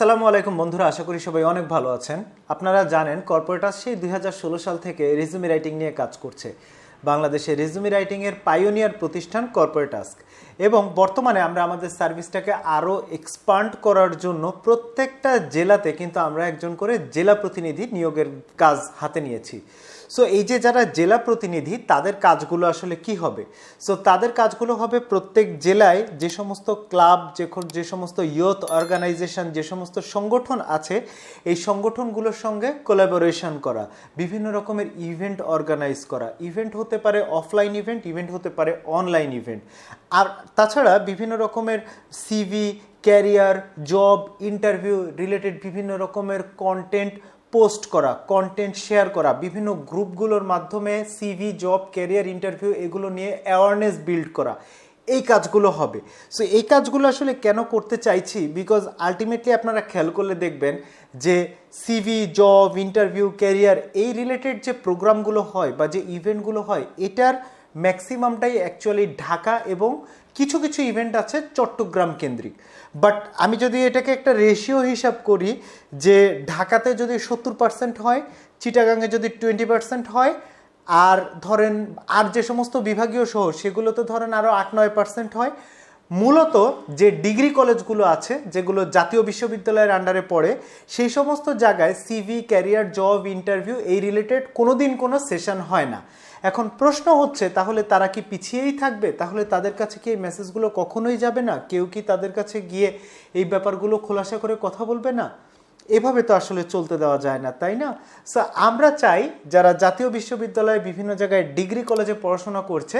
আসসালামু আলাইকুম বন্ধুরা, আশা করি সবাই অনেক ভালো আছেন। আপনারা জানেন কর্পোরেটাস সেই 2016 সাল থেকে রেজুমি রাইটিং নিয়ে কাজ করছে। বাংলাদেশে রেজুমি রাইটিংয়ের পাইওনিয়ার প্রতিষ্ঠান কর্পোরেটাস, এবং বর্তমানে আমরা আমাদের সার্ভিসটাকে আরও এক্সপান্ড করার জন্য প্রত্যেকটা জেলাতে কিন্তু আমরা একজন করে জেলা প্রতিনিধি নিয়োগের কাজ হাতে নিয়েছি। সো এই যে যারা জেলা প্রতিনিধি তাদের কাজগুলো আসলে কি হবে? সো তাদের কাজগুলো হবে প্রত্যেক জেলায় যে সমস্ত ক্লাব, যে সমস্ত ইয়ুথ অর্গানাইজেশন, যে সমস্ত সংগঠন আছে, এই সংগঠনগুলোর সঙ্গে কোলাবোরেশন করা, বিভিন্ন রকমের ইভেন্ট অর্গানাইজ করা। ইভেন্ট হতে পারে অফলাইন ইভেন্ট হতে পারে অনলাইন ইভেন্ট। আর তাছাড়া বিভিন্ন রকমের CV, career, job, interview related বিভিন্ন রকমের কন্টেন্ট পোস্ট করা, কন্টেন্ট শেয়ার করা, বিভিন্ন গ্রুপগুলোর মাধ্যমে সিভি, জব, ক্যারিয়ার, ইন্টারভিউ এগুলো নিয়ে অ্যাওয়ারনেস বিল্ড করা, এই কাজগুলো হবে। সো এই কাজগুলো আসলে কেন করতে চাইছি, বিকজ আলটিমেটলি আপনারা খেয়াল করলে দেখবেন যে সিভি, জব, ইন্টারভিউ, ক্যারিয়ার এই রিলেটেড যে প্রোগ্রামগুলো হয় বা যে ইভেন্টগুলো হয়, এটার ম্যাক্সিমামটাই অ্যাকচুয়ালি ঢাকা এবং কিছু কিছু ইভেন্ট আছে চট্টগ্রাম কেন্দ্রিক। বাট আমি যদি এটাকে একটা রেশিও হিসাব করি, যে ঢাকাতে যদি 70% হয়, চিটাগাংয়ে যদি 20% হয়, আর ধরেন আর যে সমস্ত বিভাগীয় শহর সেগুলোতে ধরেন আরও 8-9% হয়। মূলত যে ডিগ্রি কলেজগুলো আছে, যেগুলো জাতীয় বিশ্ববিদ্যালয়ের আন্ডারে পড়ে, সেই সমস্ত জায়গায় সিভি, ক্যারিয়ার, জব, ইন্টারভিউ এই রিলেটেড কোনো দিন কোনো সেশন হয় না। এখন প্রশ্ন হচ্ছে, তাহলে তারা কি পিছিয়েই থাকবে? তাহলে তাদের কাছে কি এই মেসেজগুলো কখনোই যাবে না? কেউ কি তাদের কাছে গিয়ে এই ব্যাপারগুলো খোলাসা করে কথা বলবে না? এভাবে তো আসলে চলতে দেওয়া যায় না, তাই না? সো আমরা চাই যারা জাতীয় বিশ্ববিদ্যালয়ে বিভিন্ন জায়গায় ডিগ্রি কলেজে পড়াশোনা করছে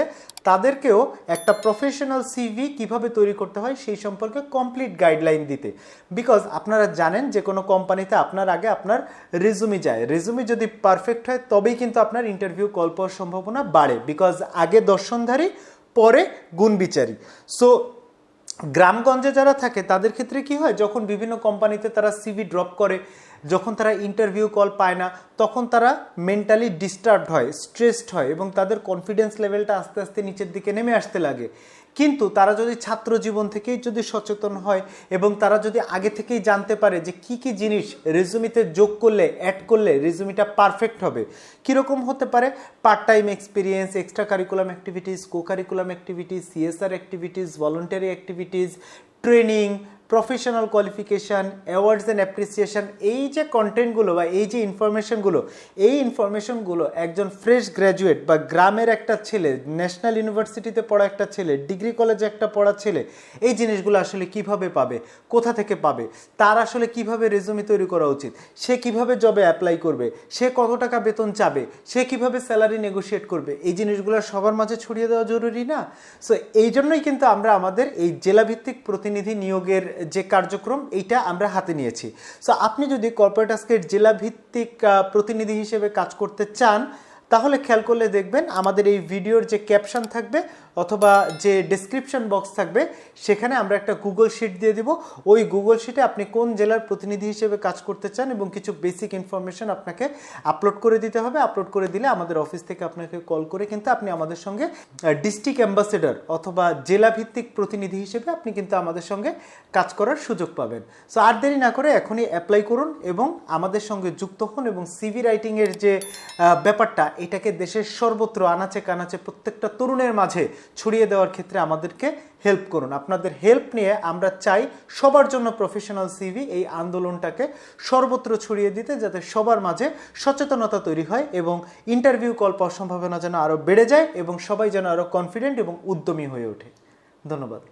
তাদেরকেও একটা প্রফেশনাল সিভি কিভাবে তৈরি করতে হয় সেই সম্পর্কে কমপ্লিট গাইডলাইন দিতে। বিকজ আপনারা জানেন যে কোনো কোম্পানিতে আপনার আগে আপনার রেজুমি যায়। রেজুমি যদি পারফেক্ট হয় তবেই কিন্তু আপনার ইন্টারভিউ কল পাওয়ার সম্ভাবনা বাড়ে, বিকজ আগে দর্শনধারী পরে গুণবিচারী। সো গ্রামগঞ্জে যারা থাকে তাদের ক্ষেত্রে কি হয়, যখন বিভিন্ন কোম্পানিতে তারা সিভি ড্রপ করে, যখন তারা ইন্টারভিউ কল পায় না, তখন তারা মেন্টালি ডিস্টার্বড হয়, স্ট্রেসড হয়, এবং তাদের কনফিডেন্স লেভেলটা আস্তে আস্তে নিচের দিকে নেমে আসতে লাগে। কিন্তু তারা যদি ছাত্র জীবন থেকেই যদি সচেতন হয় এবং তারা যদি আগে থেকেই জানতে পারে যে কি কি জিনিস রেজুমিতে যোগ করলে, অ্যাড করলে রেজুমিটা পারফেক্ট হবে, কীরকম হতে পারে, part time experience, extra curriculum activities, co curriculum activities, CSR activities, voluntary activities, training, professional qualification, awards and appreciation, এই যে কন্টেন্টগুলো বা এই যে ইনফরমেশনগুলো একজন ফ্রেশ গ্র্যাজুয়েট বা গ্রামের একটা ছেলে, ন্যাশনাল ইউনিভার্সিটিতে পড়া একটা ছেলে, ডিগ্রি কলেজে একটা পড়া ছেলে, এই জিনিসগুলো আসলে কিভাবে পাবে, কোথা থেকে পাবে, তার আসলে কিভাবে রেজুমি তৈরি করা উচিত, সে কিভাবে জবে অ্যাপ্লাই করবে, সে কত টাকা বেতন চাবে, সে কিভাবে স্যালারি নেগোশিয়েট করবে, এই জিনিসগুলো সবার মাঝে ছড়িয়ে দেওয়া জরুরি না? সো এই জন্যই কিন্তু আমরা আমাদের এই জেলাভিত্তিক প্রতিনিধি নিয়োগের যে কার্যক্রম এইটা আমরা হাতে নিয়েছি। সো আপনি যদি কর্পোরেটাসকে জেলা ভিত্তিক প্রতিনিধি হিসেবে কাজ করতে চান, তাহলে খেয়াল করলে দেখবেন আমাদের এই ভিডিওর যে ক্যাপশন থাকবে অথবা যে ডেসক্রিপশন বক্স থাকবে, সেখানে আমরা একটা গুগল শিট দিয়ে দিব। ওই গুগল শিটে আপনি কোন জেলার প্রতিনিধি হিসেবে কাজ করতে চান এবং কিছু বেসিক ইনফরমেশন আপনাকে আপলোড করে দিতে হবে। আপলোড করে দিলে আমাদের অফিস থেকে আপনাকে কল করে কিন্তু আপনি আমাদের সঙ্গে ডিস্ট্রিক্ট অ্যাম্বাসেডর অথবা জেলা ভিত্তিক প্রতিনিধি হিসেবে আপনি কিন্তু আমাদের সঙ্গে কাজ করার সুযোগ পাবেন। সো আর দেরি না করে এখনই অ্যাপ্লাই করুন এবং আমাদের সঙ্গে যুক্ত হন, এবং সিভি রাইটিংয়ের যে ব্যাপারটা এটাকে দেশের সর্বত্র আনাচে কানাচে প্রত্যেকটা তরুণের মাঝে ছড়িয়ে দেওয়ার ক্ষেত্রে আমাদেরকে হেল্প করুন। আপনাদের হেল্প নিয়ে আমরা চাই সবার জন্য প্রফেশনাল সিভি এই আন্দোলনটাকে সর্বত্র ছড়িয়ে দিতে, যাতে সবার মাঝে সচেতনতা তৈরি হয় এবং ইন্টারভিউ কল পাওয়ার সম্ভাবনা যেন আরও বেড়ে যায় এবং সবাই যেন আরও কনফিডেন্ট এবং উদ্যমী হয়ে ওঠে। ধন্যবাদ।